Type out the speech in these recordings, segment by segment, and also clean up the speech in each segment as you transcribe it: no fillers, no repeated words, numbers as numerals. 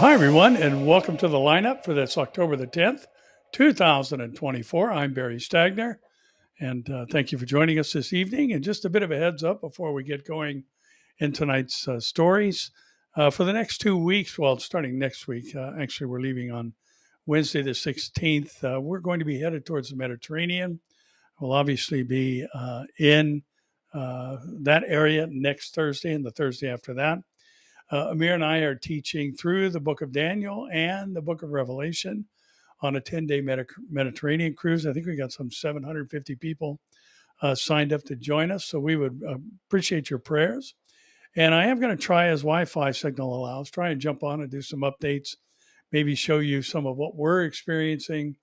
Hi, everyone, and welcome to the lineup for this October the 10th, 2024. I'm Barry Stagner, and thank you for joining us this evening. And just a bit of a heads up before we get going in tonight's stories. For the next 2 weeks, well, starting next week, actually, we're leaving on Wednesday the 16th. We're going to be headed towards the Mediterranean. We'll obviously be in that area next Thursday and the Thursday after that. Amir and I are teaching through the book of Daniel and the book of Revelation on a 10-day Mediterranean cruise. I think we got some 750 people signed up to join us, so we would appreciate your prayers. And I am going to try, as Wi-Fi signal allows, try and jump on and do some updates, maybe show you some of what we're experiencing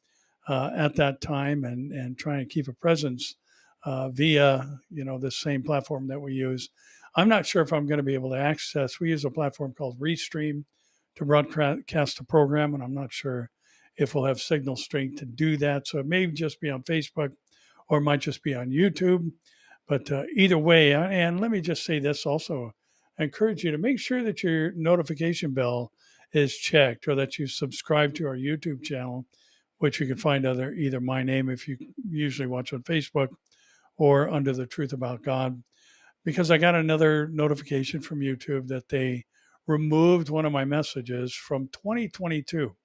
at that time, and try and keep a presence via the same platform that we use. I'm not sure if I'm going to be able to access. We use a platform called Restream to broadcast the program, and I'm not sure if we'll have signal strength to do that. So it may just be on Facebook or it might just be on YouTube. But either way, and let me just say this also, I encourage you to make sure that your notification bell is checked, or that you subscribe to our YouTube channel, which you can find under either my name if you usually watch on Facebook, or under The Truth About God. Because I got another notification from YouTube that they removed one of my messages from 2022.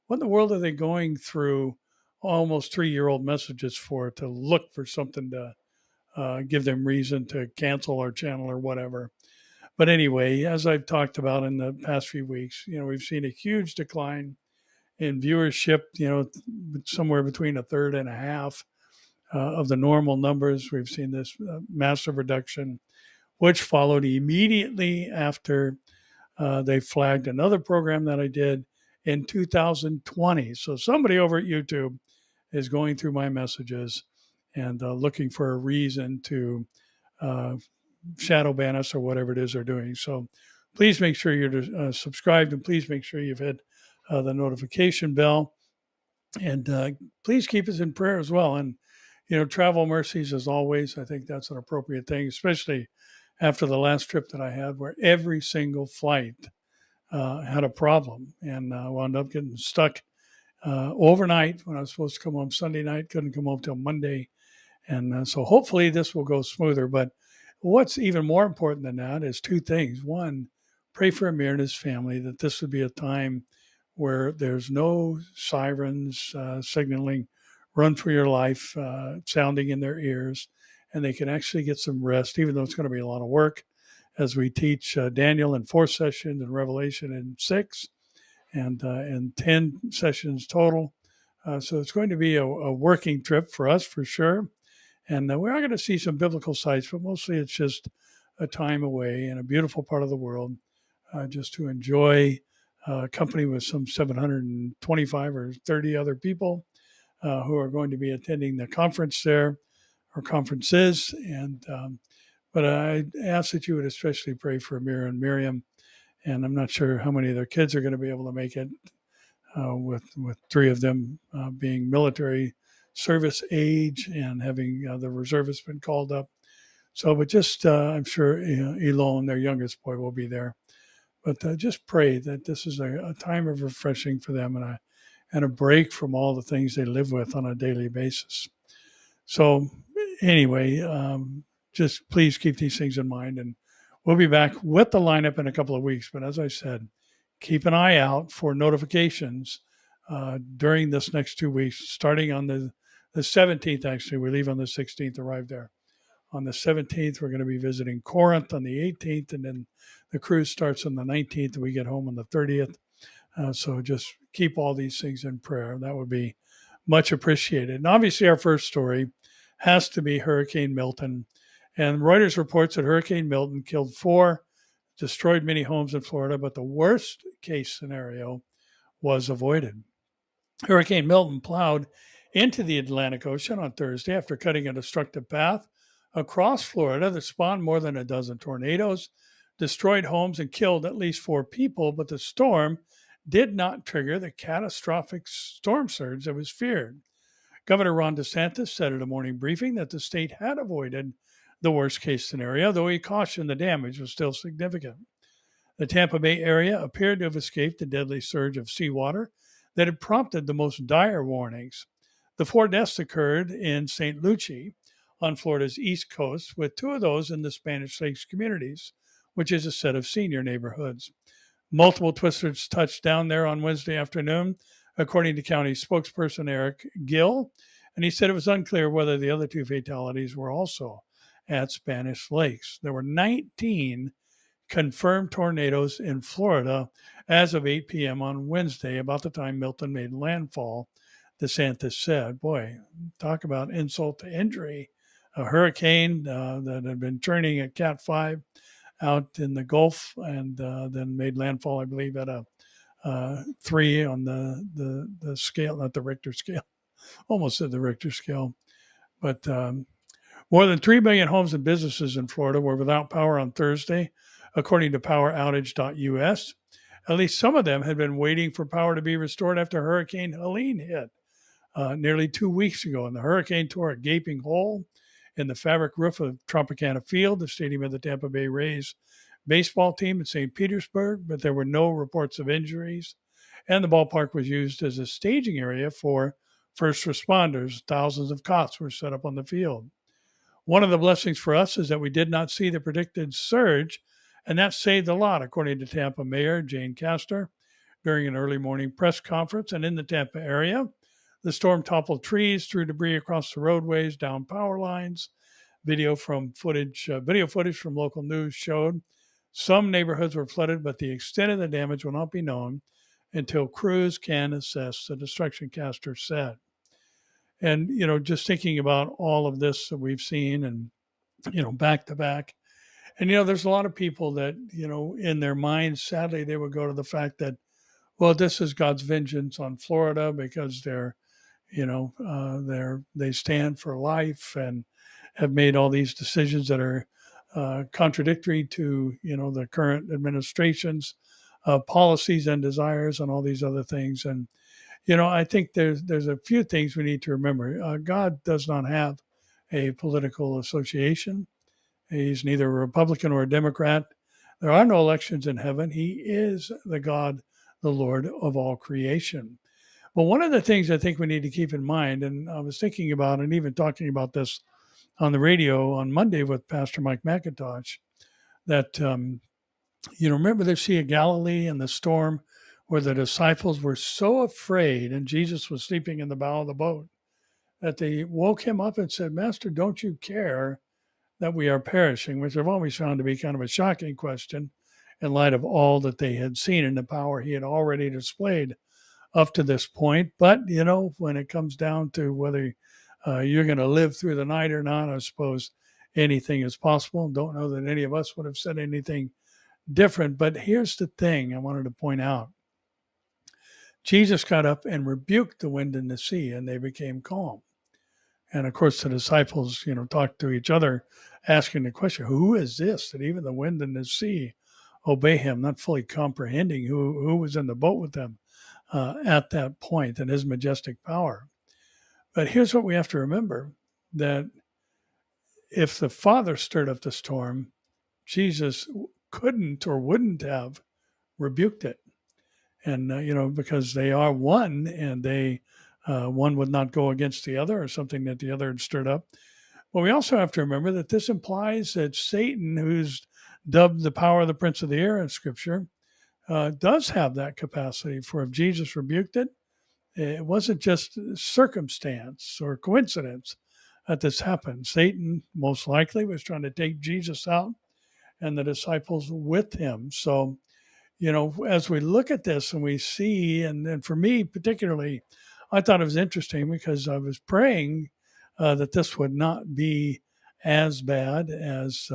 What in the world are they going through almost 3-year-old messages for, to look for something to give them reason to cancel our channel or whatever? But anyway, as I've talked about in the past few weeks, we've seen a huge decline in viewership, somewhere between a third and a half of the normal numbers. We've seen this massive reduction, which followed immediately after they flagged another program that I did in 2020. So somebody over at YouTube is going through my messages and looking for a reason to shadow ban us or whatever it is they're doing. So please make sure you're subscribed, and please make sure you've hit the notification bell. And please keep us in prayer as well. And, travel mercies as always. I think that's an appropriate thing, especially after the last trip that I had, where every single flight had a problem, and wound up getting stuck overnight when I was supposed to come home Sunday night. Couldn't come home till Monday. And so hopefully this will go smoother. But what's even more important than that is two things. One, pray for Amir and his family, that this would be a time where there's no sirens signaling, run for your life, sounding in their ears, and they can actually get some rest, even though it's going to be a lot of work, as we teach Daniel in 4 sessions and Revelation in 6, and 10 sessions total. So it's going to be a working trip for us for sure. And we are going to see some biblical sites, but mostly it's just a time away in a beautiful part of the world, just to enjoy company with some 725 or 30 other people who are going to be attending the conference there, or conferences. But I ask that you would especially pray for Amir and Miriam. And I'm not sure how many of their kids are going to be able to make it, with 3 of them being military service age and having the reservists been called up. So, but just I'm sure Elon, their youngest boy, will be there. But just pray that this is a time of refreshing for them, and a break from all the things they live with on a daily basis. So anyway, just please keep these things in mind, and we'll be back with the lineup in a couple of weeks. But as I said, keep an eye out for notifications during this next 2 weeks, starting on the 17th. Actually, we leave on the 16th, arrive there. On the 17th, we're going to be visiting Corinth on the 18th, and then the cruise starts on the 19th, and we get home on the 30th. So just keep all these things in prayer. That would be much appreciated. And obviously, our first story has to be Hurricane Milton. And Reuters reports that Hurricane Milton killed 4, destroyed many homes in Florida, but the worst case scenario was avoided. Hurricane Milton plowed into the Atlantic Ocean on Thursday after cutting a destructive path across Florida that spawned more than a dozen tornadoes, destroyed homes, and killed at least 4 people. But the storm did not trigger the catastrophic storm surge that was feared. Governor Ron DeSantis said at a morning briefing that the state had avoided the worst case scenario, though he cautioned the damage was still significant. The Tampa Bay area appeared to have escaped the deadly surge of seawater that had prompted the most dire warnings. The 4 deaths occurred in St. Lucie on Florida's east coast, with 2 of those in the Spanish Lakes communities, which is a set of senior neighborhoods. Multiple twisters touched down there on Wednesday afternoon, according to county spokesperson Eric Gill, and he said it was unclear whether the other 2 fatalities were also at Spanish Lakes. There were 19 confirmed tornadoes in Florida as of 8 p.m. on Wednesday, about the time Milton made landfall, DeSantis said. Boy, talk about insult to injury. A hurricane that had been turning at Cat 5 out in the Gulf and then made landfall, I believe, at a 3 on the scale, not the Richter scale, almost at the Richter scale. But more than 3 million homes and businesses in Florida were without power on Thursday, according to poweroutage.us. At least some of them had been waiting for power to be restored after Hurricane Helene hit nearly 2 weeks ago. And the hurricane tore a gaping hole in the fabric roof of Tropicana Field, the stadium of the Tampa Bay Rays baseball team in St. Petersburg, but there were no reports of injuries. And the ballpark was used as a staging area for first responders. Thousands of cots were set up on the field. One of the blessings for us is that we did not see the predicted surge, and that saved a lot, according to Tampa Mayor Jane Castor during an early morning press conference. And in the Tampa area, the storm toppled trees, threw debris across the roadways, down power lines. Video footage from local news showed some neighborhoods were flooded, but the extent of the damage will not be known until crews can assess the destruction, Castor said. And, just thinking about all of this that we've seen and, back to back. And, there's a lot of people that, in their minds, sadly, they would go to the fact that, well, this is God's vengeance on Florida because they stand for life and have made all these decisions that are contradictory to, the current administration's policies and desires and all these other things. And, I think there's a few things we need to remember. God does not have a political association. He's neither a Republican or a Democrat. There are no elections in heaven. He is the God, the Lord of all creation. But one of the things I think we need to keep in mind, and I was thinking about and even talking about this on the radio on Monday with Pastor Mike McIntosh, that, remember the Sea of Galilee and the storm where the disciples were so afraid and Jesus was sleeping in the bow of the boat that they woke him up and said, Master, don't you care that we are perishing? Which I've always found to be kind of a shocking question in light of all that they had seen and the power he had already displayed up to this point. But, when it comes down to whether you're going to live through the night or not, I suppose anything is possible. Don't know that any of us would have said anything different. But here's the thing I wanted to point out. Jesus got up and rebuked the wind and the sea, and they became calm. And of course, the disciples, talked to each other, asking the question, who is this that even the wind and the sea obey him, not fully comprehending who was in the boat with them at that point and his majestic power. But here's what we have to remember, that if the Father stirred up the storm, Jesus couldn't or wouldn't have rebuked it. And, because they are one and they one would not go against the other or something that the other had stirred up. But we also have to remember that this implies that Satan, who's dubbed the power of the prince of the air in Scripture, does have that capacity. For if Jesus rebuked it, it wasn't just circumstance or coincidence that this happened. Satan most likely was trying to take Jesus out and the disciples with him. So, as we look at this and we see, and for me particularly, I thought it was interesting because I was praying that this would not be as bad as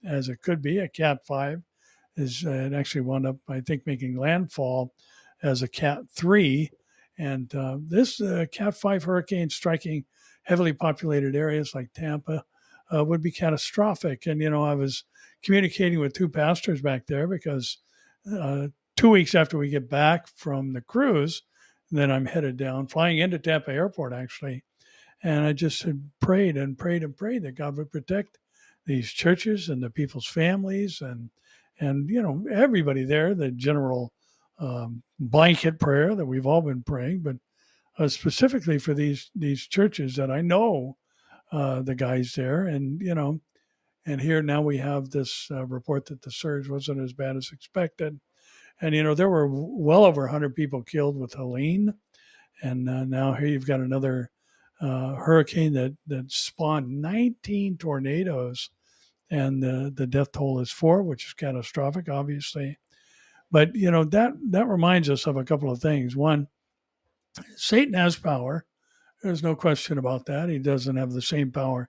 it could be. A Cat 5 it actually wound up, I think, making landfall as a Cat 3. And this Cat 5 hurricane striking heavily populated areas like Tampa would be catastrophic. And, I was communicating with 2 pastors back there because 2 weeks after we get back from the cruise, then I'm headed down, flying into Tampa Airport, actually. And I just had prayed and prayed and prayed that God would protect these churches and the people's families and And, everybody there, the general blanket prayer that we've all been praying, but specifically for these churches that I know the guys there. And, and here now we have this report that the surge wasn't as bad as expected. And, there were well over 100 people killed with Helene. And now here you've got another hurricane that spawned 19 tornadoes. And the death toll is 4, which is catastrophic, obviously. But, that reminds us of a couple of things. One, Satan has power. There's no question about that. He doesn't have the same power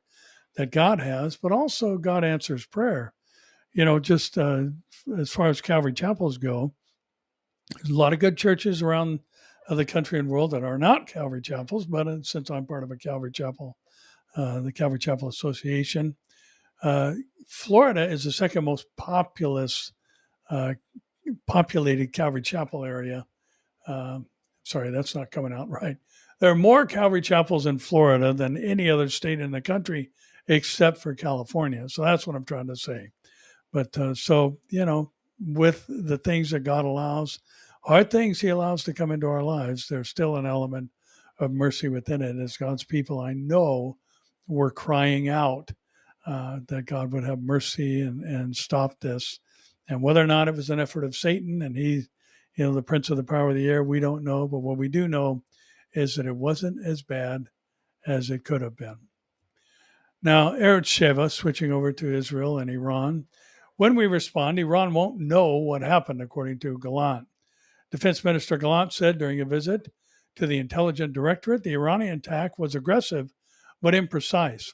that God has, but also God answers prayer. Just as far as Calvary chapels go, there's a lot of good churches around the country and world that are not Calvary chapels, but since I'm part of a Calvary chapel, the Calvary Chapel Association, Florida is the second most populated Calvary chapel area. Sorry, that's not coming out right. There are more Calvary chapels in Florida than any other state in the country, except for California. So that's what I'm trying to say. But with the things that God allows, hard things he allows to come into our lives, there's still an element of mercy within it. As God's people, I know we're crying out that God would have mercy and stop this. And whether or not it was an effort of Satan and he, the prince of the power of the air, we don't know. But what we do know is that it wasn't as bad as it could have been. Now, Eretz Sheva, switching over to Israel and Iran. When we respond, Iran won't know what happened, according to Gallant. Defense Minister Gallant said during a visit to the Intelligence Directorate, the Iranian attack was aggressive but imprecise.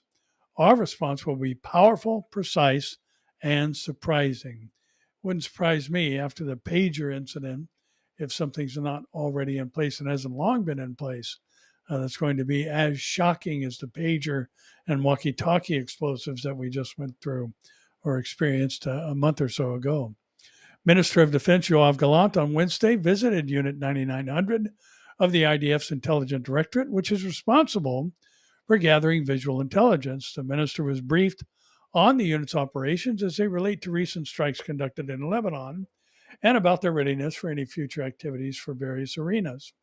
Our response will be powerful, precise, and surprising. Wouldn't surprise me after the pager incident if something's not already in place and hasn't long been in place. That's going to be as shocking as the pager and walkie-talkie explosives that we just went through or experienced a month or so ago. Minister of Defense Yoav Gallant on Wednesday visited Unit 9900 of the IDF's Intelligence Directorate, which is responsible for gathering visual intelligence. The minister was briefed on the unit's operations as they relate to recent strikes conducted in Lebanon and about their readiness for any future activities for various arenas.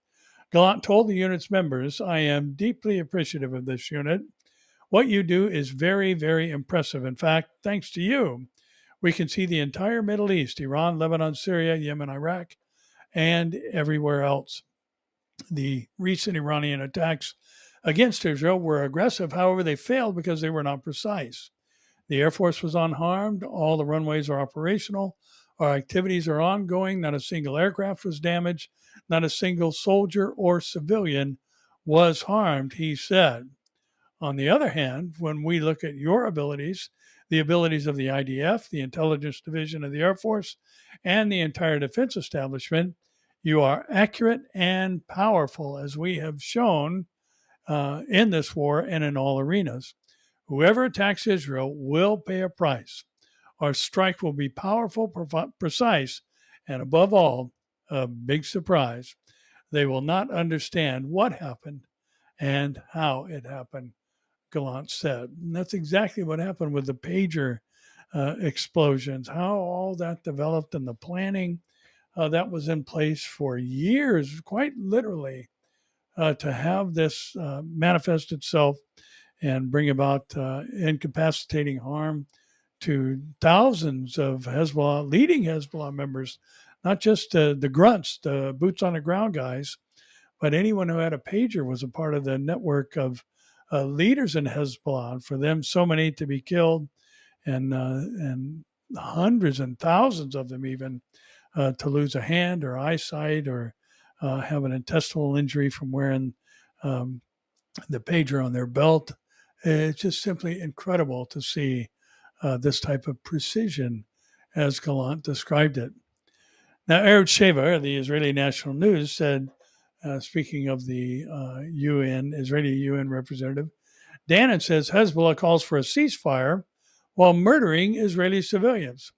Gallant told the unit's members, "I am deeply appreciative of this unit. What you do is very, very impressive. In fact, thanks to you, we can see the entire Middle East, Iran, Lebanon, Syria, Yemen, Iraq, and everywhere else. The recent Iranian attacks against Israel were aggressive. However, they failed because they were not precise. The Air Force was unharmed. All the runways are operational. Our activities are ongoing. Not a single aircraft was damaged. Not a single soldier or civilian was harmed," he said. On the other hand, when we look at your abilities, the abilities of the IDF, the Intelligence Division of the Air Force, and the entire defense establishment, you are accurate and powerful, as we have shown in this war and in all arenas. Whoever attacks Israel will pay a price. Our strike will be powerful, precise, and above all, a big surprise. They will not understand what happened and how it happened, Gallant said. And that's exactly what happened with the pager explosions, how all that developed and the planning that was in place for years, quite literally, to have this manifest itself and bring about incapacitating harm to thousands of Hezbollah, leading Hezbollah members, not just the grunts, the boots on the ground guys, but anyone who had a pager was a part of the network of leaders in Hezbollah. And for them, so many to be killed, and hundreds and thousands of them even to lose a hand or eyesight or have an intestinal injury from wearing the pager on their belt. It's just simply incredible to see this type of precision as Gallant described it. Now, Eretz Sheva, the Israeli National News, said, speaking of the Israeli UN representative, Danon says Hezbollah calls for a ceasefire while murdering Israeli civilians.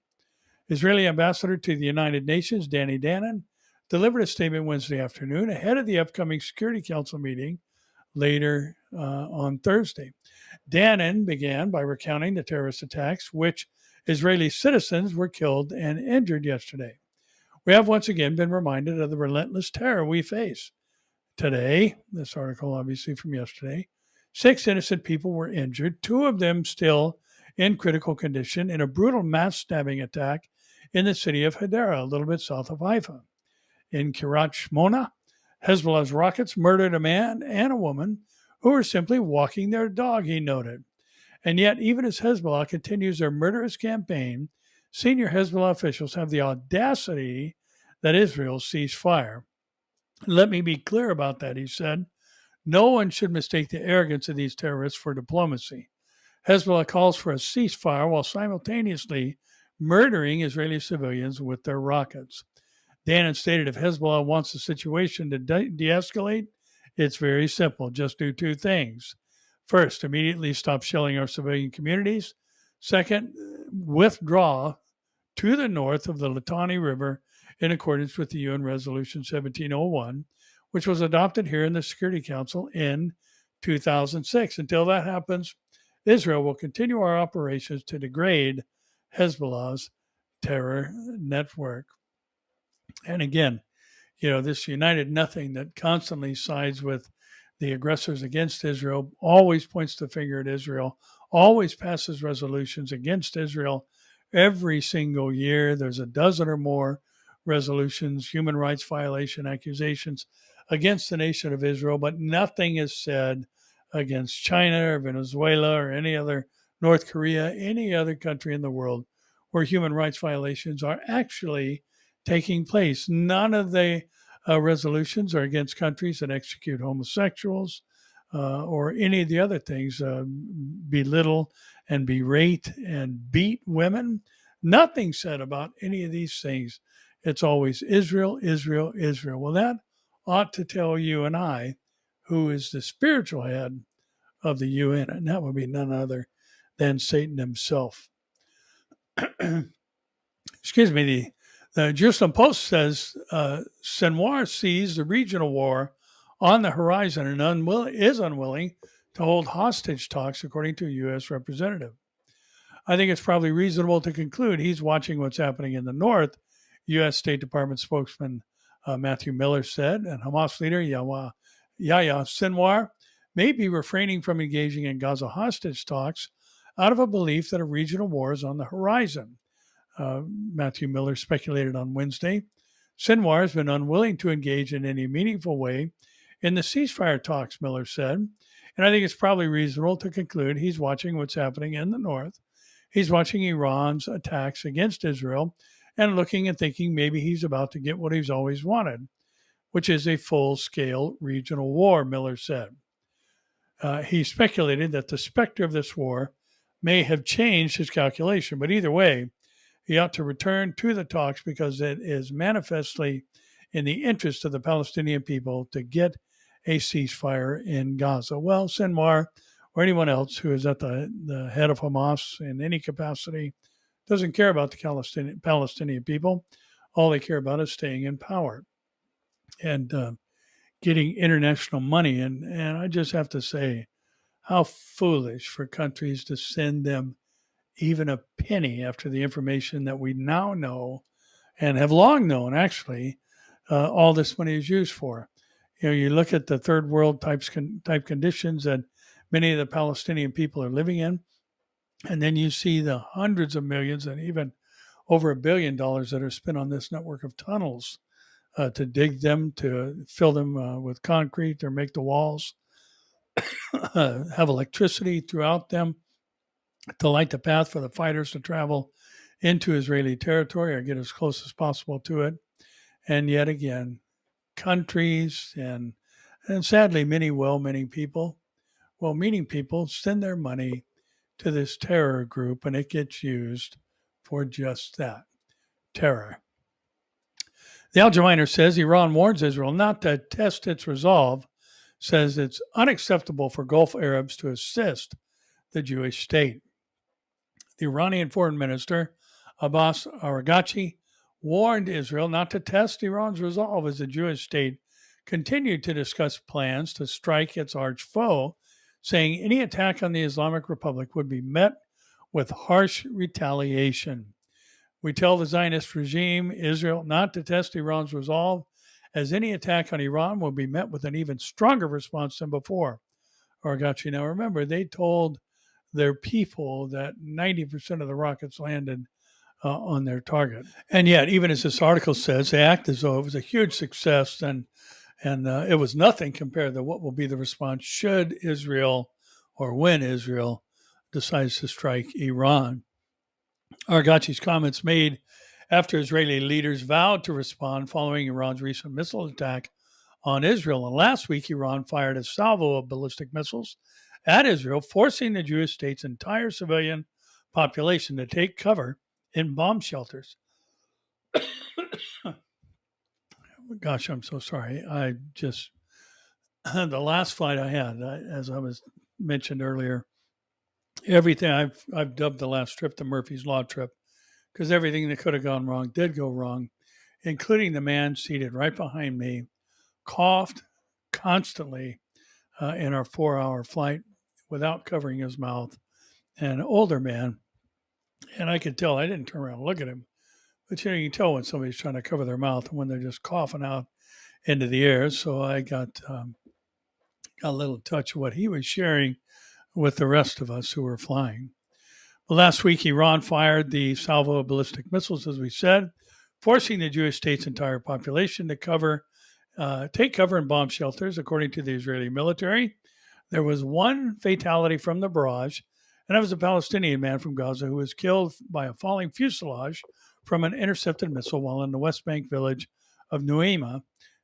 Israeli ambassador to the United Nations, Danon, delivered a statement Wednesday afternoon ahead of the upcoming Security Council meeting later on Thursday. Danon began by recounting the terrorist attacks, which Israeli citizens were killed and injured yesterday. We have once again been reminded of the relentless terror we face. Today, this article obviously from yesterday, 6 innocent people were injured, 2 of them still in critical condition in a brutal mass stabbing attack in the city of Hadera, a little bit south of Haifa. In Kiryat Shmona, Hezbollah's rockets murdered a man and a woman who were simply walking their dog, he noted. And yet, even as Hezbollah continues their murderous campaign, senior Hezbollah officials have the audacity that Israel cease fire. Let me be clear about that, he said. No one should mistake the arrogance of these terrorists for diplomacy. Hezbollah calls for a ceasefire while simultaneously murdering Israeli civilians with their rockets. Danon stated if Hezbollah wants the situation to de-escalate, it's very simple. Just do 2 things. First, immediately stop shelling our civilian communities. Second, withdraw to the north of the Litani River in accordance with the UN Resolution 1701, which was adopted here in the Security Council in 2006. Until that happens, Israel will continue our operations to degrade Hezbollah's terror network. And again, this united nothing that constantly sides with the aggressors against Israel, always points the finger at Israel, always passes resolutions against Israel every single year. There's a dozen or more resolutions, human rights violation accusations against the nation of Israel, but nothing is said against China or Venezuela or any other, North Korea, any other country in the world where human rights violations are actually taking place. None of the resolutions are against countries that execute homosexuals or any of the other things, belittle and berate and beat women. Nothing said about any of these things. It's always Israel, Israel, Israel. Well, that ought to tell you and I who is the spiritual head of the UN, and that would be none other than Satan himself. Excuse me, the Jerusalem Post says Sinwar sees the regional war on the horizon and is unwilling to hold hostage talks, according to a U.S. representative. I think it's probably reasonable to conclude he's watching what's happening in the north, U.S. State Department spokesman Matthew Miller said, and Hamas leader Yahya Sinwar may be refraining from engaging in Gaza hostage talks out of a belief that a regional war is on the horizon. Matthew Miller speculated on Wednesday. Sinwar has been unwilling to engage in any meaningful way in the ceasefire talks, Miller said, and I think it's probably reasonable to conclude he's watching what's happening in the north. He's watching Iran's attacks against Israel and looking and thinking maybe he's about to get what he's always wanted, which is a full-scale regional war, Miller said. He speculated that the specter of this war may have changed his calculation, but either way, he ought to return to the talks because it is manifestly in the interest of the Palestinian people to get a ceasefire in Gaza. Well, Sinwar or anyone else who is at the head of Hamas in any capacity doesn't care about the Palestinian people. All they care about is staying in power and getting international money. And I just have to say, how foolish for countries to send them even a penny after the information that we now know and have long known, actually, all this money is used for. You look at the third world type conditions that many of the Palestinian people are living in, and then you see the hundreds of millions and even over $1 billion that are spent on this network of tunnels to dig them, to fill them with concrete or make the walls, have electricity throughout them, to light the path for the fighters to travel into Israeli territory or get as close as possible to it. And yet again, countries and sadly many well-meaning people send their money to this terror group, and it gets used for just that, terror. The Al Jawahir says Iran warns Israel not to test its resolve, says it's unacceptable for Gulf Arabs to assist the Jewish state. The Iranian foreign minister, Abbas Araghchi, warned Israel not to test Iran's resolve as the Jewish state continued to discuss plans to strike its arch foe, saying any attack on the Islamic Republic would be met with harsh retaliation. We tell the Zionist regime, Israel, not to test Iran's resolve, as any attack on Iran will be met with an even stronger response than before. Argachi, now remember, they told their people that 90% of the rockets landed on their target. And yet, even as this article says, they act as though it was a huge success and it was nothing compared to what will be the response should Israel or when Israel decides to strike Iran. Argachi's comments made after Israeli leaders vowed to respond following Iran's recent missile attack on Israel. And last week, Iran fired a salvo of ballistic missiles at Israel, forcing the Jewish state's entire civilian population to take cover in bomb shelters. Gosh, I'm so sorry. The last flight I had, as I was mentioned earlier, everything I've dubbed the last trip the Murphy's Law trip, because everything that could have gone wrong did go wrong, including the man seated right behind me, coughed constantly in our 4-hour flight without covering his mouth, an older man. And I could tell, I didn't turn around and look at him, but you can tell when somebody's trying to cover their mouth and when they're just coughing out into the air. So I got a little touch of what he was sharing with the rest of us who were flying. Well, last week, Iran fired the salvo of ballistic missiles, as we said, forcing the Jewish state's entire population to take cover in bomb shelters, according to the Israeli military. There was one fatality from the barrage, and that was a Palestinian man from Gaza who was killed by a falling fuselage from an intercepted missile while in the West Bank village of Nuaima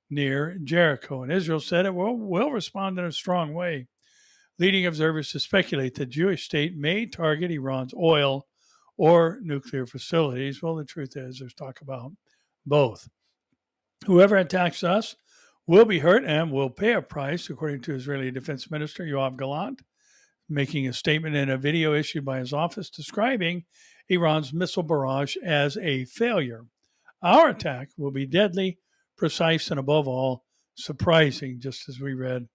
near Jericho. And Israel said it will respond in a strong way, leading observers to speculate that the Jewish state may target Iran's oil or nuclear facilities. Well, the truth is there's talk about both. Whoever attacks us will be hurt and will pay a price, according to Israeli Defense Minister Yoav Gallant, making a statement in a video issued by his office describing Iran's missile barrage as a failure. Our attack will be deadly, precise, and above all, surprising, just as we read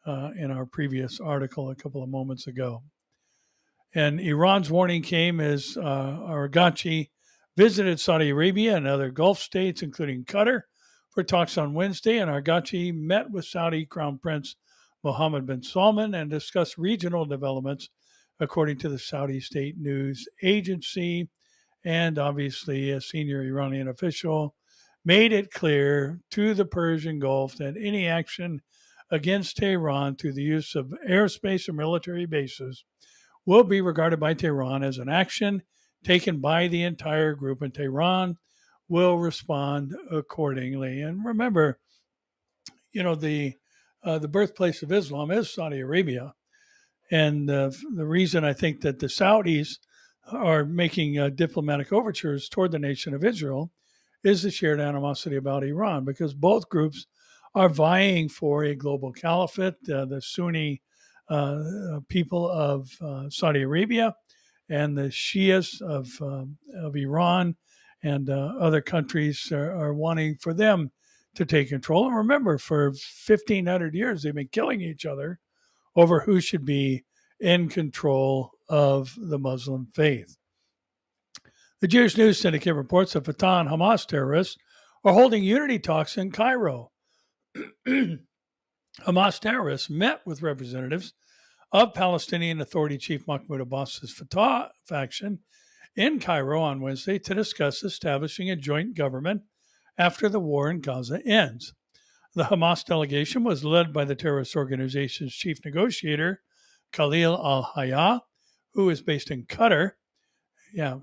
in our previous article a couple of moments ago. And Iran's warning came as Argachi visited Saudi Arabia and other Gulf states, including Qatar, for talks on Wednesday. And Argachi met with Saudi Crown Prince Mohammed bin Salman and discussed regional developments, according to the Saudi State News Agency. And obviously, a senior Iranian official made it clear to the Persian Gulf that any action against Tehran through the use of airspace or military bases will be regarded by Tehran as an action taken by the entire group, and Tehran will respond accordingly. And remember, the birthplace of Islam is Saudi Arabia, and the reason I think that the Saudis are making diplomatic overtures toward the nation of Israel is the shared animosity about Iran, because both groups are vying for a global caliphate. The Sunni people of Saudi Arabia and the Shias of Iran and other countries are wanting for them to take control. And remember, for 1,500 years, they've been killing each other over who should be in control of the Muslim faith. The Jewish News Syndicate reports that Fatah and Hamas terrorists are holding unity talks in Cairo. Hamas terrorists met with representatives of Palestinian Authority Chief Mahmoud Abbas's Fatah faction in Cairo on Wednesday to discuss establishing a joint government after the war in Gaza ends. The Hamas delegation was led by the terrorist organization's chief negotiator, Khalil al-Hayya, who is based in Qatar. Yeah,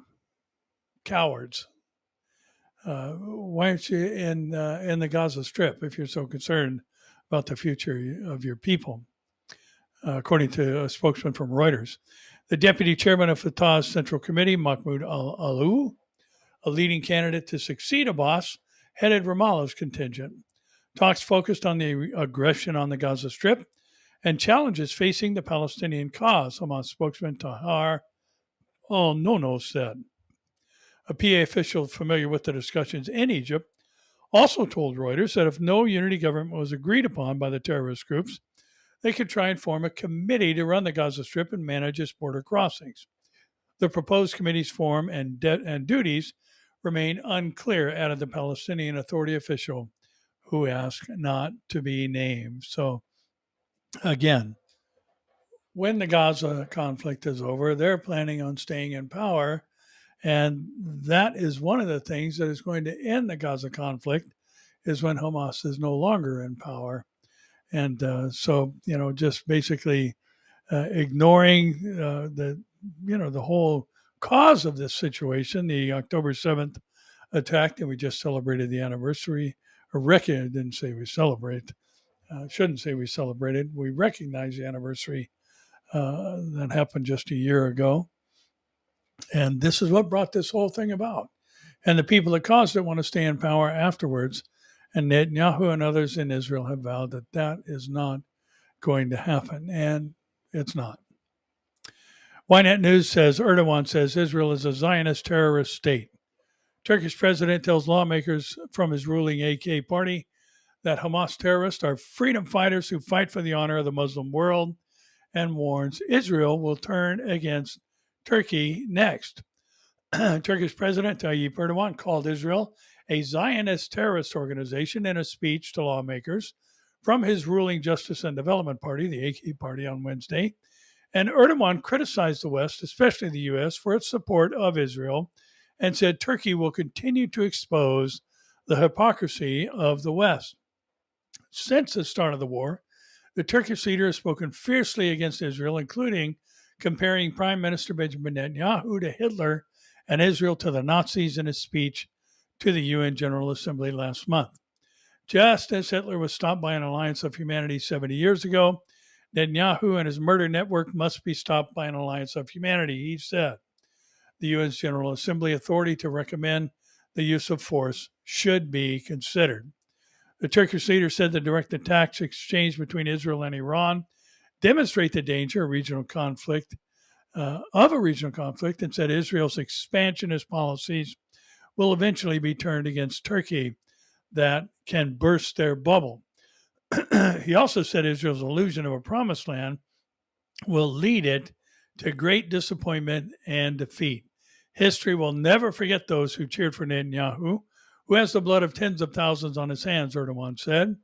cowards. Why aren't you in the Gaza Strip if you're so concerned about the future of your people? According to a spokesman from Reuters. The deputy chairman of Fatah's Central Committee, Mahmoud al-Alou, a leading candidate to succeed Abbas, headed Ramallah's contingent. Talks focused on the aggression on the Gaza Strip and challenges facing the Palestinian cause, Hamas spokesman Tahar al-Nono said. A PA official familiar with the discussions in Egypt also told Reuters that if no unity government was agreed upon by the terrorist groups, they could try and form a committee to run the Gaza Strip and manage its border crossings. The proposed committee's form and duties remain unclear, added the Palestinian Authority official who asked not to be named. So, again, when the Gaza conflict is over, they're planning on staying in power. And that is one of the things that is going to end the Gaza conflict is when Hamas is no longer in power. And so, just basically ignoring the whole cause of this situation, the October 7th attack that we just celebrated the anniversary, or didn't say we celebrate, shouldn't say we celebrated, we recognize the anniversary that happened just a year ago. And this is what brought this whole thing about. And the people that caused it want to stay in power afterwards. And Netanyahu and others in Israel have vowed that that is not going to happen. And it's not. Ynet News says Erdogan says Israel is a Zionist terrorist state. Turkish president tells lawmakers from his ruling AK party that Hamas terrorists are freedom fighters who fight for the honor of the Muslim world, and warns Israel will turn against Turkey next. Turkish President Tayyip Erdogan called Israel a Zionist terrorist organization in a speech to lawmakers from his ruling Justice and Development Party, the AK party, on Wednesday. And Erdogan criticized the West, especially the U.S., for its support of Israel, and said Turkey will continue to expose the hypocrisy of the West. Since the start of the war, the Turkish leader has spoken fiercely against Israel, including comparing Prime Minister Benjamin Netanyahu to Hitler and Israel to the Nazis in his speech to the UN General Assembly last month. Just as Hitler was stopped by an alliance of humanity 70 years ago, Netanyahu and his murder network must be stopped by an alliance of humanity, he said. The UN's General Assembly authority to recommend the use of force should be considered. The Turkish leader said the direct attacks exchanged between Israel and Iran demonstrate the danger of a regional conflict, and said Israel's expansionist policies will eventually be turned against Turkey that can burst their bubble. He also said Israel's illusion of a promised land will lead it to great disappointment and defeat. History will never forget those who cheered for Netanyahu, who has the blood of tens of thousands on his hands, Erdogan said.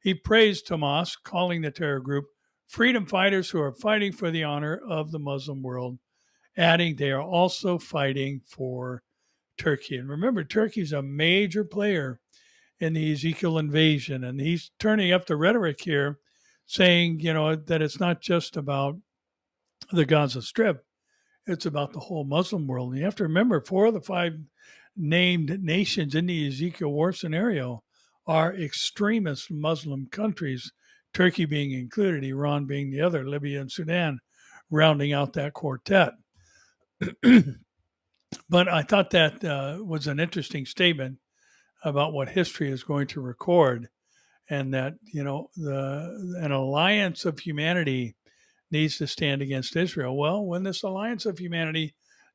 He praised Hamas, calling the terror group freedom fighters who are fighting for the honor of the Muslim world, adding they are also fighting for Turkey. And remember, Turkey's a major player in the Ezekiel invasion, and he's turning up the rhetoric here, saying, that it's not just about the Gaza Strip, it's about the whole Muslim world. And you have to remember, 4 of the 5 named nations in the Ezekiel war scenario are extremist Muslim countries, Turkey being included, Iran being the other, Libya and Sudan rounding out that quartet. But I thought that was an interesting statement about what history is going to record, and that, an alliance of humanity needs to stand against Israel. Well, when this alliance of humanity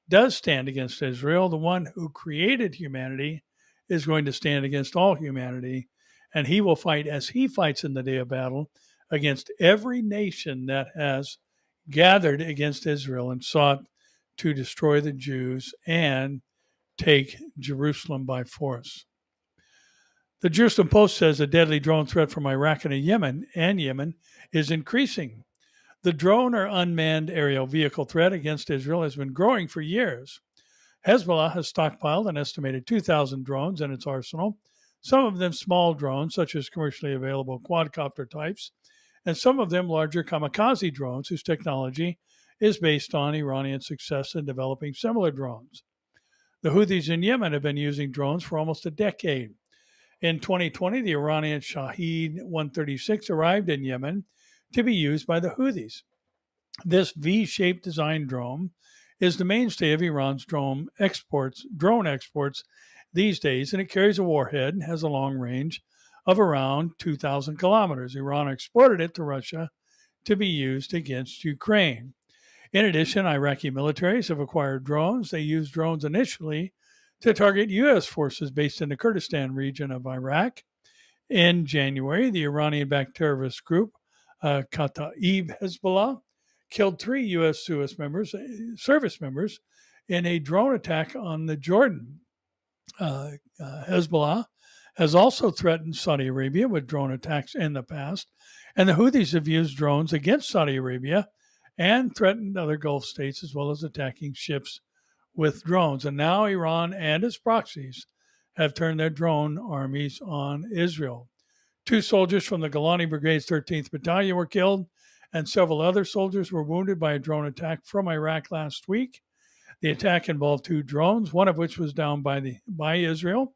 does stand against Israel, the one who created humanity is going to stand against all humanity, and he will fight as he fights in the day of battle against every nation that has gathered against Israel and sought to destroy the Jews and take Jerusalem by force. The Jerusalem Post says a deadly drone threat from Iraq and Yemen is increasing. The drone or unmanned aerial vehicle threat against Israel has been growing for years. Hezbollah has stockpiled an estimated 2,000 drones in its arsenal, some of them small drones, such as commercially available quadcopter types, and some of them larger kamikaze drones whose technology is based on Iranian success in developing similar drones. The Houthis in Yemen have been using drones for almost a decade. In 2020, the Iranian Shahed 136 arrived in Yemen to be used by the Houthis. This V-shaped design drone is the mainstay of Iran's drone exports these days, and it carries a warhead and has a long range of around 2,000 kilometers. Iran exported it to Russia to be used against Ukraine. In addition, Iraqi militaries have acquired drones. They used drones initially to target U.S. forces based in the Kurdistan region of Iraq. In January, the Iranian-backed terrorist group, Kataib Hezbollah, killed 3 U.S. service members in a drone attack on the Jordan. Hezbollah has also threatened Saudi Arabia with drone attacks in the past, and the Houthis have used drones against Saudi Arabia and threatened other Gulf states, as well as attacking ships with drones. And now Iran and its proxies have turned their drone armies on Israel. 2 soldiers from the Gallant Brigade's 13th Battalion were killed, and several other soldiers were wounded by a drone attack from Iraq last week. The attack involved 2 drones, one of which was downed by Israel,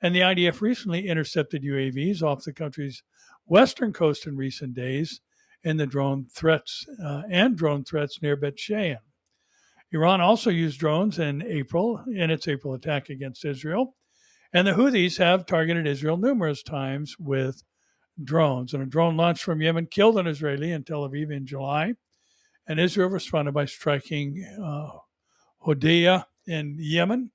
and the IDF recently intercepted UAVs off the country's western coast in recent days in the drone threats near Bet Shean. Iran also used drones in its April attack against Israel, and the Houthis have targeted Israel numerous times with drones. And a drone launched from Yemen killed an Israeli in Tel Aviv in July, and Israel responded by striking Hodeidah in Yemen.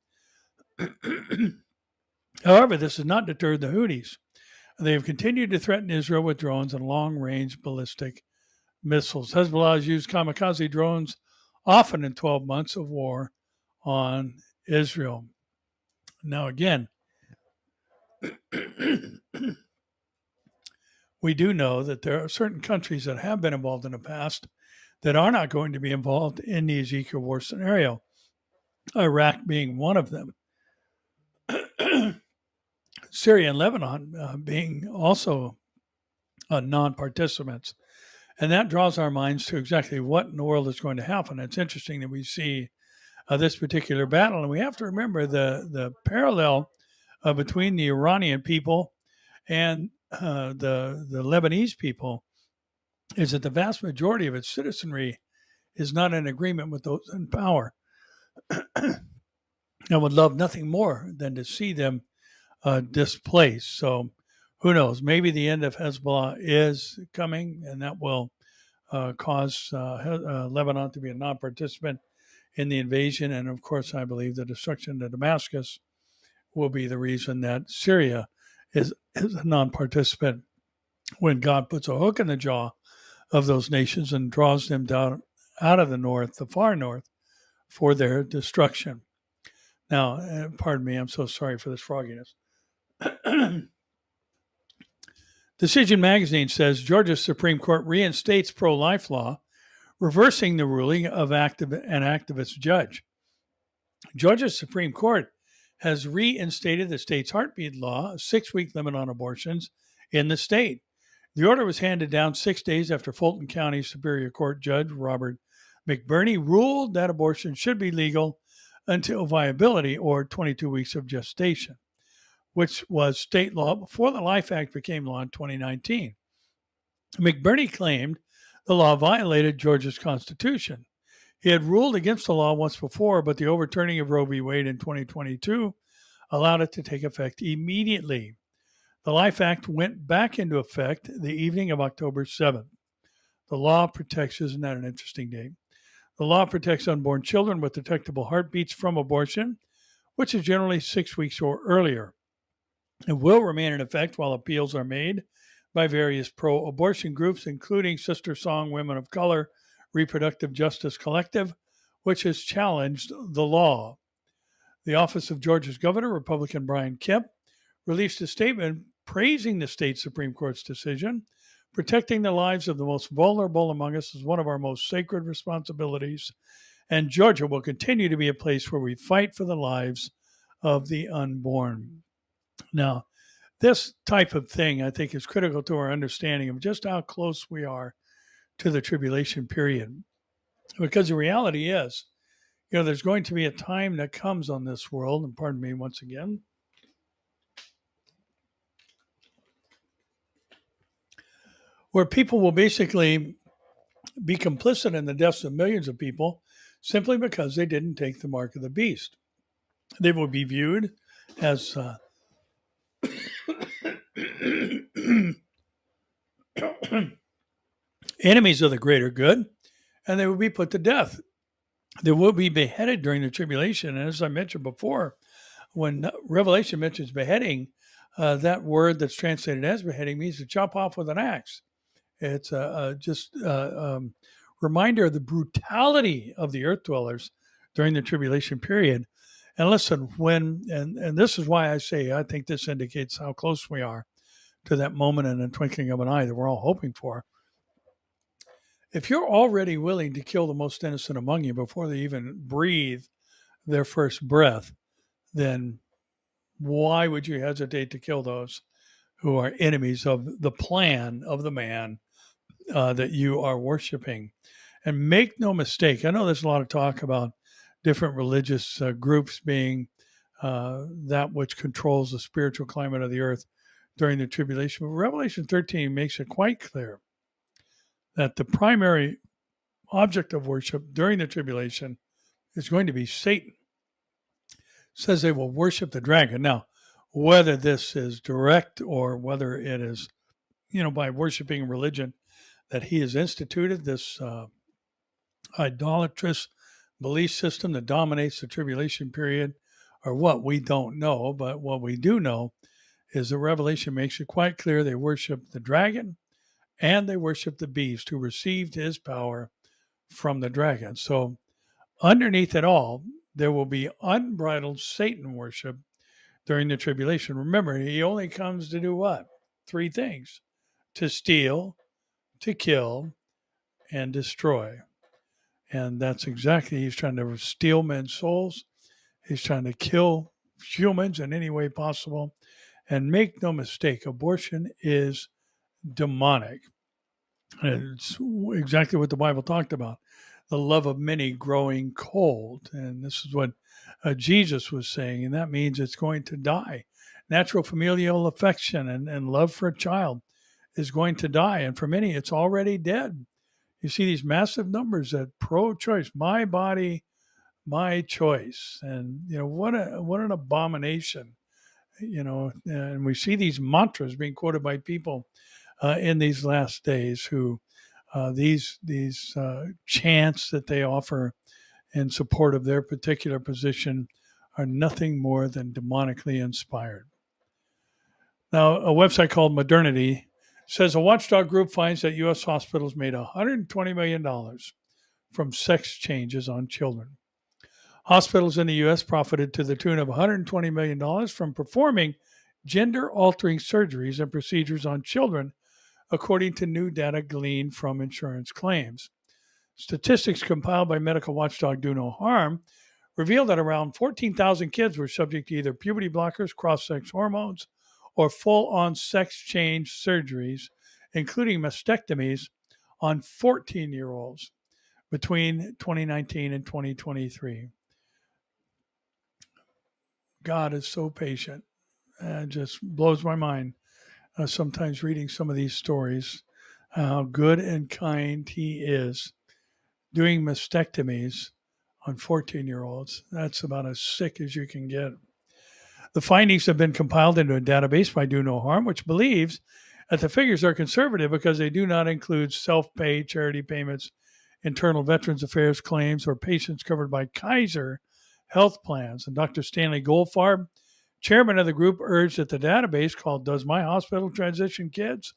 However, this has not deterred the Houthis. They have continued to threaten Israel with drones and long-range ballistic missiles. Hezbollah has used kamikaze drones often in 12 months of war on Israel. Now, again, we do know that there are certain countries that have been involved in the past that are not going to be involved in the Ezekiel war scenario, Iraq being one of them. Syria and Lebanon being also non-participants. And that draws our minds to exactly what in the world is going to happen. It's interesting that we see this particular battle. And we have to remember the parallel between the Iranian people and the Lebanese people is that the vast majority of its citizenry is not in agreement with those in power. I would love nothing more than to see them displaced. So who knows? Maybe the end of Hezbollah is coming, and that will cause Lebanon to be a non-participant in the invasion. And of course, I believe the destruction of Damascus will be the reason that Syria is a non-participant when God puts a hook in the jaw of those nations and draws them down out of the north, the far north, for their destruction. Now, pardon me, I'm so sorry for this frogginess. Decision Magazine says Georgia's Supreme Court reinstates pro-life law, reversing the ruling of an activist judge. Georgia's Supreme Court has reinstated the state's heartbeat law, a 6-week limit on abortions in the state. The order was handed down 6 days after Fulton County Superior Court Judge Robert McBurney ruled that abortion should be legal until viability, or 22 weeks of gestation, which was state law before the Life Act became law in 2019. McBurney claimed the law violated Georgia's Constitution. He had ruled against the law once before, but the overturning of Roe v. Wade in 2022 allowed it to take effect immediately. The Life Act went back into effect the evening of October 7th. The law protects, isn't that an interesting date? The law protects unborn children with detectable heartbeats from abortion, which is generally 6 weeks or earlier. It will remain in effect while appeals are made by various pro-abortion groups, including Sister Song Women of Color Reproductive Justice Collective, which has challenged the law. The office of Georgia's governor, Republican Brian Kemp, released a statement praising the state Supreme Court's decision. Protecting the lives of the most vulnerable among us is one of our most sacred responsibilities, and Georgia will continue to be a place where we fight for the lives of the unborn. Now, this type of thing, I think, is critical to our understanding of just how close we are to the tribulation period. Because the reality is, there's going to be a time that comes on this world, and pardon me once again, where people will basically be complicit in the deaths of millions of people simply because they didn't take the mark of the beast. They will be viewed as enemies of the greater good, and they will be put to death. They will be beheaded during the tribulation. And as I mentioned before, when Revelation mentions beheading, that word that's translated as beheading means to chop off with an axe. It's just a reminder of the brutality of the earth dwellers during the tribulation period. And listen, and this is why I say I think this indicates how close we are to that moment in the twinkling of an eye that we're all hoping for. If you're already willing to kill the most innocent among you before they even breathe their first breath, then why would you hesitate to kill those who are enemies of the plan of the man that you are worshiping? And make no mistake, I know there's a lot of talk about different religious groups being that which controls the spiritual climate of the earth during the tribulation. But Revelation 13 makes it quite clear that the primary object of worship during the tribulation is going to be Satan. It says they will worship the dragon. Now, whether this is direct or whether it is, by worshiping religion that he has instituted, this idolatrous belief system that dominates the tribulation period, or what, we don't know. But what we do know is the Revelation makes it quite clear they worship the dragon and they worship the beast who received his power from the dragon. So underneath it all, there will be unbridled Satan worship during the tribulation. Remember, he only comes to do what? 3 things: to steal, to kill, and destroy. And that's exactly, he's trying to steal men's souls. He's trying to kill humans in any way possible. And make no mistake, abortion is demonic. And it's exactly what the Bible talked about. The love of many growing cold. And this is what Jesus was saying. And that means it's going to die. Natural familial affection and love for a child is going to die. And for many, it's already dead. You see these massive numbers that pro-choice, my body, my choice. And, what an abomination, and we see these mantras being quoted by people in these last days who these chants that they offer in support of their particular position are nothing more than demonically inspired. Now, a website called Modernity says a watchdog group finds that U.S. hospitals made $120 million from sex changes on children. Hospitals in the U.S. profited to the tune of $120 million from performing gender-altering surgeries and procedures on children, according to new data gleaned from insurance claims. Statistics compiled by medical watchdog Do No Harm reveal that around 14,000 kids were subject to either puberty blockers, cross-sex hormones, or full-on sex change surgeries, including mastectomies, on 14-year-olds between 2019 and 2023. God is so patient. It just blows my mind sometimes reading some of these stories, how good and kind he is, doing mastectomies on 14-year-olds. That's about as sick as you can get. The findings have been compiled into a database by Do No Harm, which believes that the figures are conservative because they do not include self-pay charity payments, internal Veterans Affairs claims, or patients covered by Kaiser health plans. And Dr. Stanley Goldfarb, chairman of the group, urged that the database called Does My Hospital Transition Kids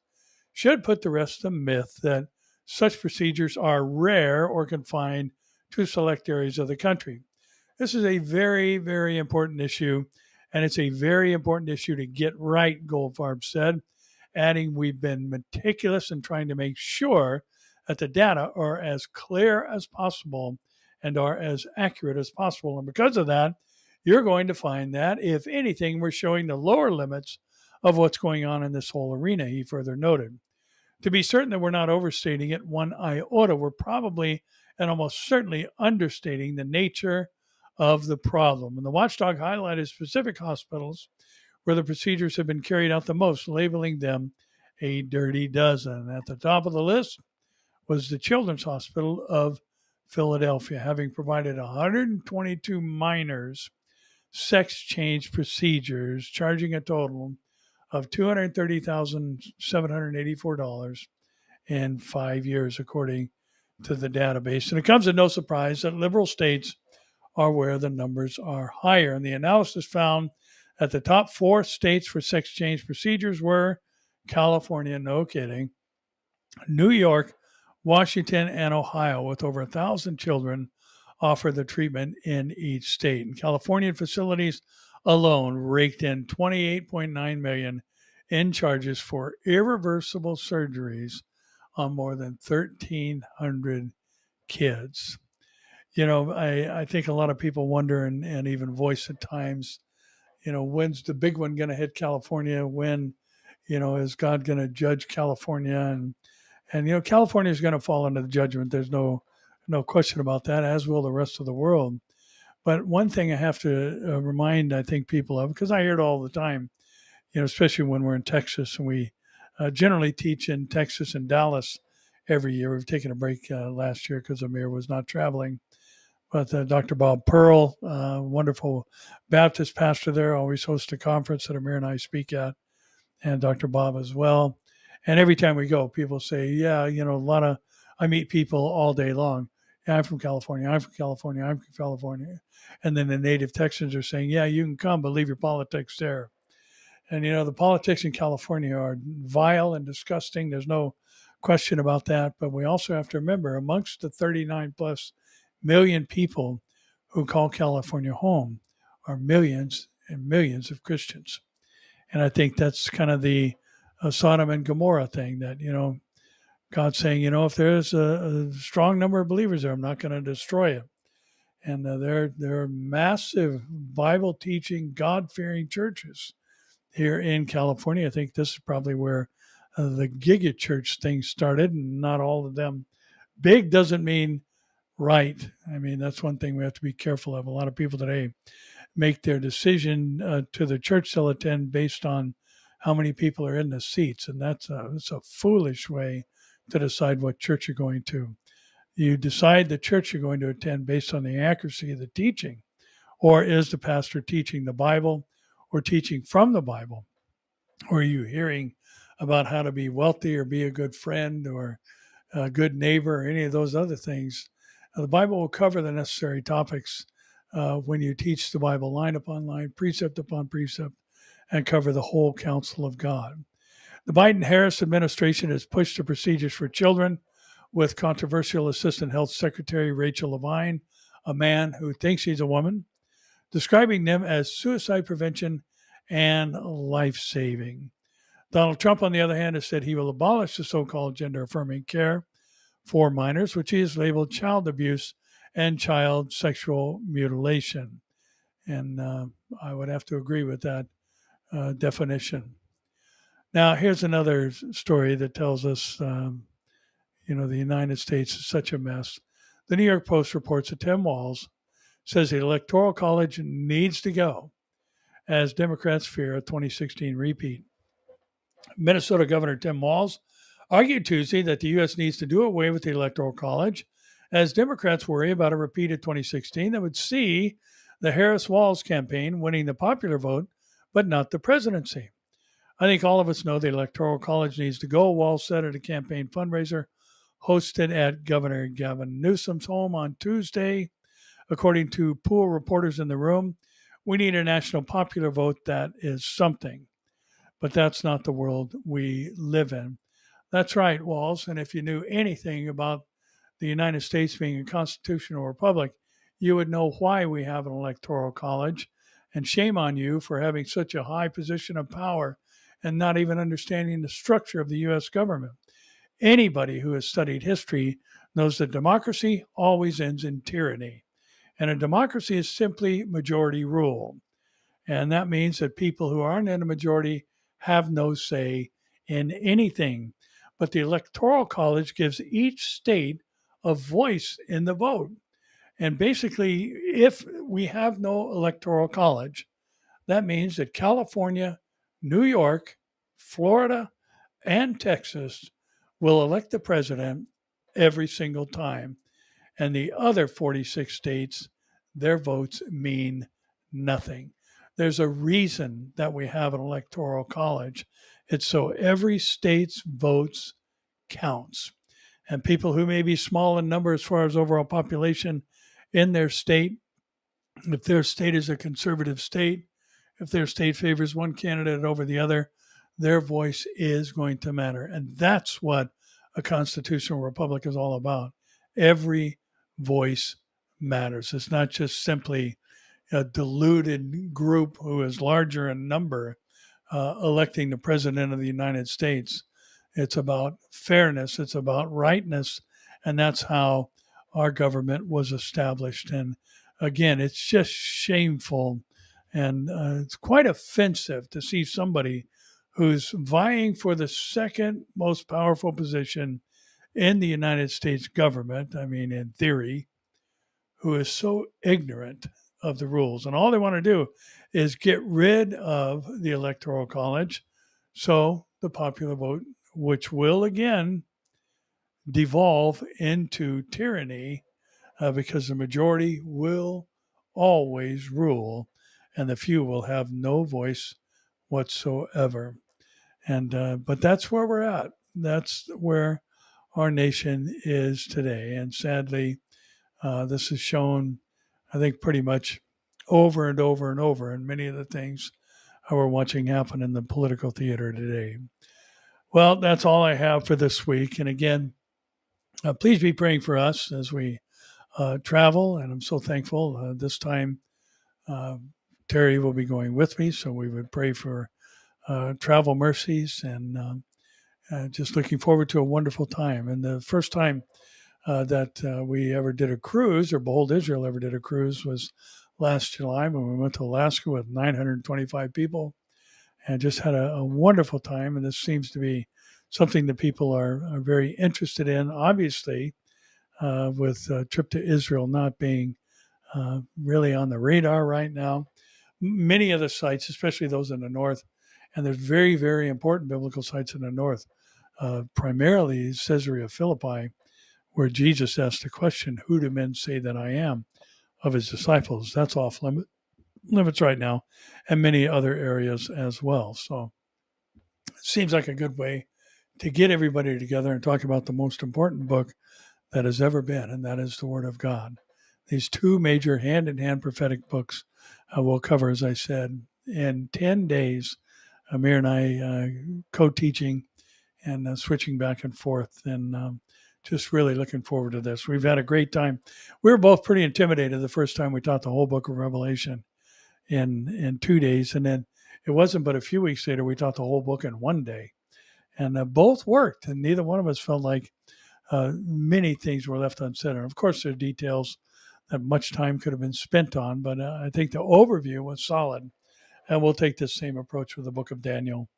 should put to rest the myth that such procedures are rare or confined to select areas of the country. This is a very, very important issue, and it's a very important issue to get right, Goldfarb said, adding, we've been meticulous in trying to make sure that the data are as clear as possible and are as accurate as possible. And because of that, you're going to find that, if anything, we're showing the lower limits of what's going on in this whole arena, he further noted. To be certain that we're not overstating it one iota, we're probably and almost certainly understating the nature of the problem. And the watchdog highlighted specific hospitals where the procedures have been carried out the most, labeling them a dirty dozen. At the top of the list was the Children's Hospital of Philadelphia, having provided 122 minors sex change procedures, charging a total of $230,784 in 5 years, according to the database. And it comes as no surprise that liberal states are where the numbers are higher. And the analysis found that the top 4 states for sex change procedures were California, no kidding, New York, Washington, and Ohio, with over 1,000 children offer the treatment in each state. And Californian facilities alone raked in $28.9 million in charges for irreversible surgeries on more than 1,300 kids. I think a lot of people wonder and even voice at times, when's the big one going to hit California? When, is God going to judge California? And California is going to fall under the judgment. There's no question about that, as will the rest of the world. But one thing I have to remind, I think, people of, because I hear it all the time, especially when we're in Texas, and we generally teach in Texas and Dallas every year. We've taken a break last year because Amir was not traveling. But Dr. Bob Pearl, wonderful Baptist pastor there, always hosts a conference that Amir and I speak at, and Dr. Bob as well. And every time we go, people say, yeah, I meet people all day long. Yeah, I'm from California. I'm from California. I'm from California. And then the native Texans are saying, yeah, you can come, but leave your politics there. And, the politics in California are vile and disgusting. There's no question about that. But we also have to remember, amongst the 39 plus million people who call California home are millions and millions of Christians. And I think that's kind of the Sodom and Gomorrah thing that, God's saying, if there's a strong number of believers there, I'm not going to destroy it. And there are massive Bible teaching, God-fearing churches here in California. I think this is probably where the giga church thing started, and not all of them. Big doesn't mean right. I mean, that's one thing we have to be careful of. A lot of people today make their decision to the church they'll attend based on how many people are in the seats. And that's a foolish way to decide what church you're going to. You decide the church you're going to attend based on the accuracy of the teaching, or is the pastor teaching the Bible or teaching from the Bible? Or are you hearing about how to be wealthy or be a good friend or a good neighbor or any of those other things? The Bible will cover the necessary topics when you teach the Bible line upon line, precept upon precept, and cover the whole counsel of God. The Biden-Harris administration has pushed the procedures for children with controversial Assistant Health Secretary Rachel Levine, a man who thinks he's a woman, describing them as suicide prevention and life-saving. Donald Trump, on the other hand, has said he will abolish the so-called gender-affirming care for minors, which he has labeled child abuse and child sexual mutilation. And I would have to agree with that definition. Now, here's another story that tells us, the United States is such a mess. The New York Post reports that Tim Walz says the Electoral College needs to go as Democrats fear a 2016 repeat. Minnesota Governor Tim Walz argued Tuesday that the U.S. needs to do away with the Electoral College as Democrats worry about a repeat of 2016 that would see the Harris-Walz campaign winning the popular vote, but not the presidency. I think all of us know the Electoral College needs to go, Walz said at a campaign fundraiser hosted at Governor Gavin Newsom's home on Tuesday. According to pool reporters in the room, we need a national popular vote that is something. But that's not the world we live in. That's right, Walz. And if you knew anything about the United States being a constitutional republic, you would know why we have an electoral college. And shame on you for having such a high position of power and not even understanding the structure of the U.S. government. Anybody who has studied history knows that democracy always ends in tyranny. And a democracy is simply majority rule. And that means that people who aren't in a majority have no say in anything. But the Electoral College gives each state a voice in the vote. And basically, if we have no Electoral College, that means that California, New York, Florida, and Texas will elect the president every single time. And the other 46 states, their votes mean nothing. There's a reason that we have an electoral college. It's so every state's votes counts. And people who may be small in number as far as overall population in their state, if their state is a conservative state, if their state favors one candidate over the other, their voice is going to matter. And that's what a constitutional republic is all about. Every voice matters. It's not just simply a diluted group who is larger in number electing the president of the United States. It's about fairness. It's about rightness. And that's how our government was established. And again, it's just shameful. And it's quite offensive to see somebody who's vying for the second most powerful position in the United States government, I mean, in theory, who is so ignorant of the rules. And all they want to do is get rid of the Electoral College. So the popular vote, which will again devolve into tyranny because the majority will always rule and the few will have no voice whatsoever. And but that's where we're at. That's where our nation is today. And sadly, this is shown, I think, pretty much over and over and over in many of the things we're watching happen in the political theater today. Well, that's all I have for this week. And again, please be praying for us as we travel. And I'm so thankful. This time, Terry will be going with me. So we would pray for travel mercies and just looking forward to a wonderful time. And the first time that we ever did a cruise, or Behold Israel ever did a cruise, was last July when we went to Alaska with 925 people and just had a wonderful time. And this seems to be something that people are very interested in, obviously, with a trip to Israel not being really on the radar right now. Many of the sites, especially those in the north, and there's very, very important biblical sites in the north, primarily Caesarea Philippi, where Jesus asked the question, "Who do men say that I am?" of his disciples. That's off limits right now, and many other areas as well. So it seems like a good way to get everybody together and talk about the most important book that has ever been, and that is the Word of God. These two major hand-in-hand prophetic books we'll cover, as I said, in 10 days. Amir and I co-teaching and switching back and forth, and just really looking forward to this. We've had a great time. We were both pretty intimidated the first time we taught the whole book of Revelation in 2 days, and then it wasn't but a few weeks later we taught the whole book in 1 day, and both worked, and neither one of us felt like many things were left unsaid. And of course, there are details that much time could have been spent on, but I think the overview was solid, and we'll take this same approach with the book of Daniel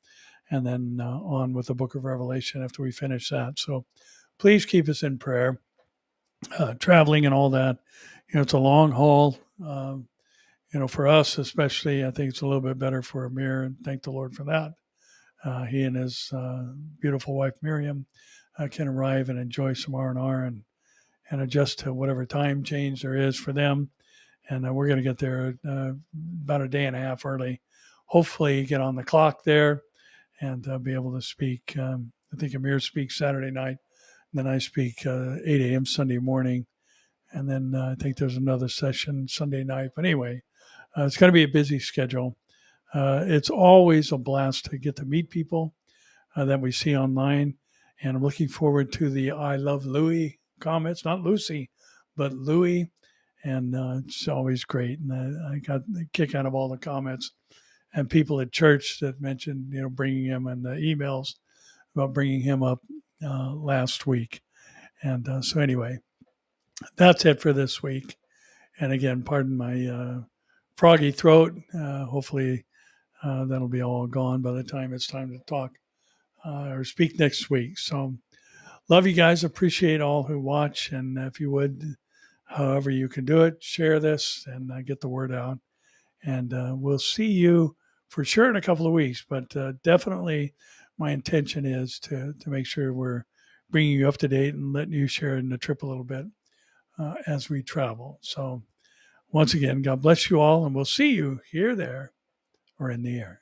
and then on with the book of Revelation after we finish that. So please keep us in prayer, traveling and all that. It's a long haul. For us especially, I think it's a little bit better for Amir, and thank the Lord for that. He and his beautiful wife, Miriam, can arrive and enjoy some R&R and adjust to whatever time change there is for them. And we're going to get there about a day and a half early. Hopefully get on the clock there and be able to speak. I think Amir speaks Saturday night. And then I speak 8 a.m. Sunday morning. And then I think there's another session Sunday night. But anyway, it's going to be a busy schedule. It's always a blast to get to meet people that we see online. And I'm looking forward to the I Love Louie comments, not Lucy, but Louie. And it's always great. And I got a kick out of all the comments and people at church that mentioned, bringing him, and the emails about bringing him up last week. And so anyway, that's it for this week. And again, pardon my froggy throat. Hopefully that'll be all gone by the time it's time to talk or speak next week. So love you guys. Appreciate all who watch. And if you would, however you can do it, share this and get the word out. And we'll see you for sure in a couple of weeks. But definitely my intention is to make sure we're bringing you up to date and letting you share in the trip a little bit as we travel. So once again, God bless you all. And we'll see you here, there, or in the air.